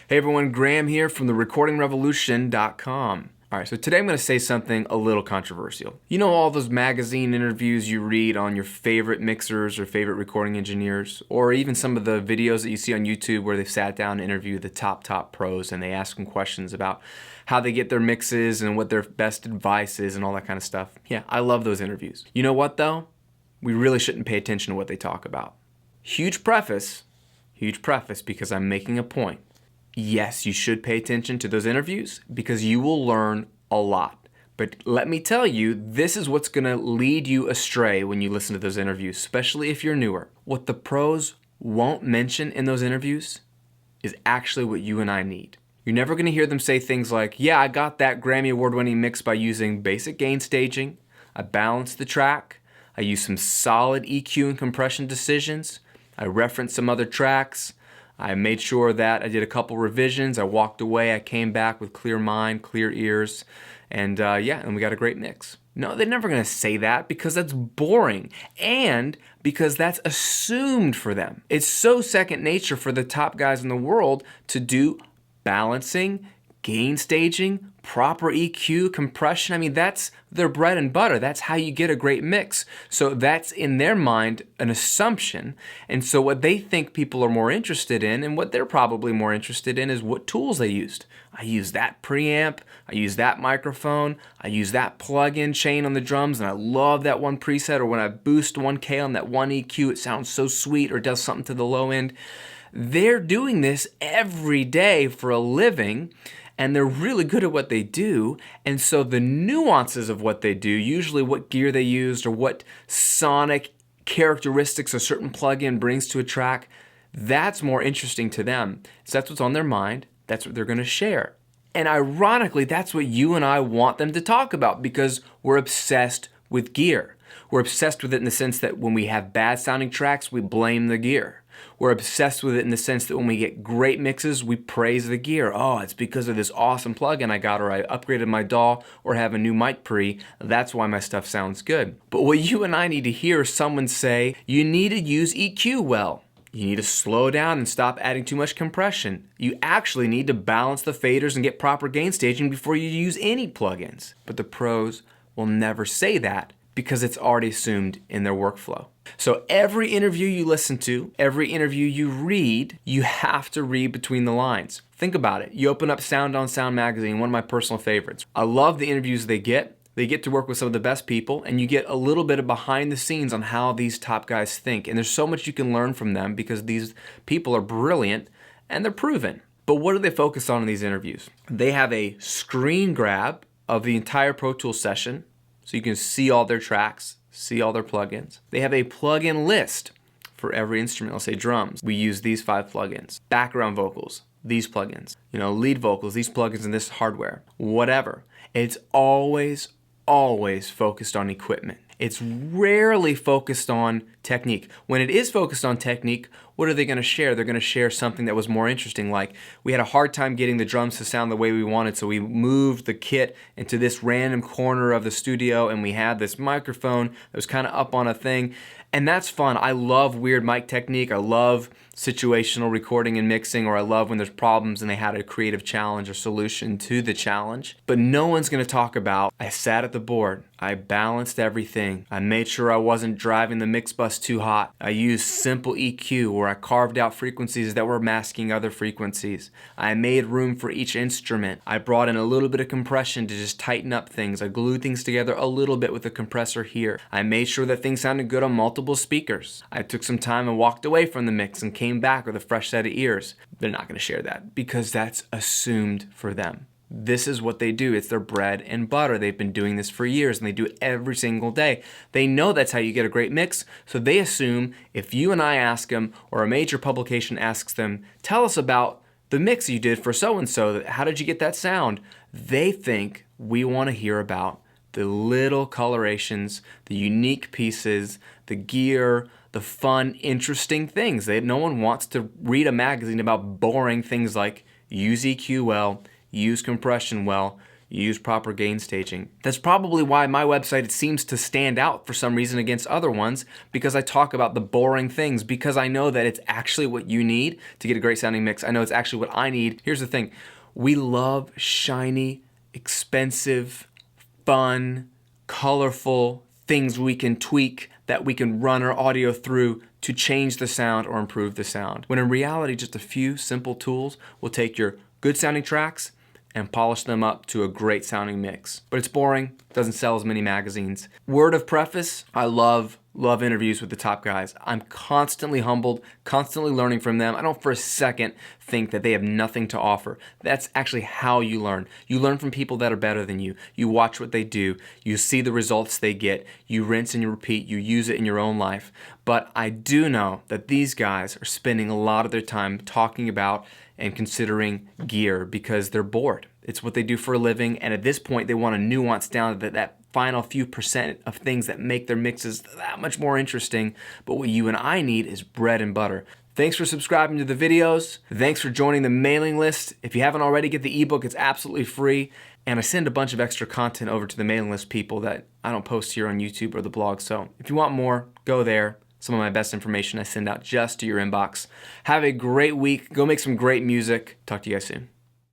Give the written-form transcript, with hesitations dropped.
Hey everyone, Graham here from therecordingrevolution.com. Alright, so today I'm going to say something a little controversial. You know all those magazine interviews you read on your favorite mixers or favorite recording engineers, or even some of the videos that you see on YouTube where they've sat down and interviewed the top pros and they ask them questions about how they get their mixes and what their best advice is and all that kind of stuff. Yeah, I love those interviews. You know what though? We really shouldn't pay attention to what they talk about. Huge preface because I'm making a point. Yes, you should pay attention to those interviews because you will learn a lot. But let me tell you, this is what's going to lead you astray when you listen to those interviews, especially if you're newer. What the pros won't mention in those interviews is actually what you and I need. You're never going to hear them say things like, yeah, I got that Grammy Award-winning mix by using basic gain staging, I balanced the track, I used some solid EQ and compression decisions, I referenced some other tracks, I made sure that I did a couple revisions. I walked away. I came back with clear mind, clear ears, and we got a great mix. No, they're never going to say that because that's boring and because that's assumed for them. It's so second nature for the top guys in the world to do balancing, gain staging, proper EQ, compression. I mean, that's their bread and butter. That's how you get a great mix. So that's in their mind an assumption. And so what they think people are more interested in and what they're probably more interested in is what tools they used. I used that preamp, I used that microphone, I used that plug-in chain on the drums, and I love that one preset, or when I boost 1K on that one EQ, it sounds so sweet or does something to the low end. They're doing this every day for a living, and they're really good at what they do, and so the nuances of what they do, usually what gear they used or what sonic characteristics a certain plugin brings to a track, that's more interesting to them. So that's what's on their mind, that's what they're going to share. And ironically, that's what you and I want them to talk about because we're obsessed with gear. We're obsessed with it in the sense that when we have bad sounding tracks, we blame the gear. We're obsessed with it in the sense that when we get great mixes, we praise the gear. Oh, it's because of this awesome plugin I got, or I upgraded my DAW, or have a new mic pre. That's why my stuff sounds good. But what you and I need to hear is someone say, you need to use EQ well. You need to slow down and stop adding too much compression. You actually need to balance the faders and get proper gain staging before you use any plugins. But the pros will never say that because it's already assumed in their workflow. So every interview you listen to, every interview you read, you have to read between the lines. Think about it. You open up Sound on Sound magazine, one of my personal favorites. I love the interviews they get. They get to work with some of the best people, and you get a little bit of behind the scenes on how these top guys think. And there's so much you can learn from them because these people are brilliant and they're proven. But what do they focus on in these interviews? They have a screen grab of the entire Pro Tools session, so you can see all their tracks, see all their plugins. They have a plugin list for every instrument. Let's say drums, we use these 5 plugins. Background vocals, these plugins. Lead vocals, these plugins and this hardware. Whatever. It's always focused on equipment. It's rarely focused on technique. When it is focused on technique, what are they going to share? They're going to share something that was more interesting, like we had a hard time getting the drums to sound the way we wanted, so we moved the kit into this random corner of the studio and we had this microphone that was kind of up on a thing. And that's fun. I love weird mic technique. I love situational recording and mixing, or I love when there's problems and they had a creative challenge or solution to the challenge. But no one's going to talk about, I sat at the board, I balanced everything, I made sure I wasn't driving the mix bus too hot, I used simple EQ where I carved out frequencies that were masking other frequencies, I made room for each instrument, I brought in a little bit of compression to just tighten up things, I glued things together a little bit with a compressor here, I made sure that things sounded good on multiple speakers, I took some time and walked away from the mix and came back with a fresh set of ears. They're not going to share that because that's assumed for them. This is what they do. It's their bread and butter. They've been doing this for years and they do it every single day. They know that's how you get a great mix, so they assume if you and I ask them, or a major publication asks them, tell us about the mix you did for so-and-so, how did you get that sound? They think we want to hear about the little colorations, the unique pieces, the gear, the fun, interesting things. No one wants to read a magazine about boring things like use EQ well, use compression well, you use proper gain staging. That's probably why my website seems to stand out for some reason against other ones, because I talk about the boring things, because I know that it's actually what you need to get a great sounding mix. I know it's actually what I need. Here's the thing. We love shiny, expensive, fun, colorful things we can tweak, that we can run our audio through to change the sound or improve the sound. When in reality, just a few simple tools will take your good sounding tracks and polish them up to a great sounding mix. But it's boring, doesn't sell as many magazines. Word of preface, I love interviews with the top guys. I'm constantly humbled, constantly learning from them. I don't for a second think that they have nothing to offer. That's actually how you learn. You learn from people that are better than you. You watch what they do. You see the results they get. You rinse and you repeat. You use it in your own life. But I do know that these guys are spending a lot of their time talking about and considering gear because they're bored. It's what they do for a living, and at this point they want to nuance down that final few percent of things that make their mixes that much more interesting. But what you and I need is bread and butter. Thanks for subscribing to the videos. Thanks for joining the mailing list. If you haven't already, get the ebook. It's absolutely free. And I send a bunch of extra content over to the mailing list people that I don't post here on YouTube or the blog. So if you want more, go there. Some of my best information I send out just to your inbox. Have a great week. Go make some great music. Talk to you guys soon.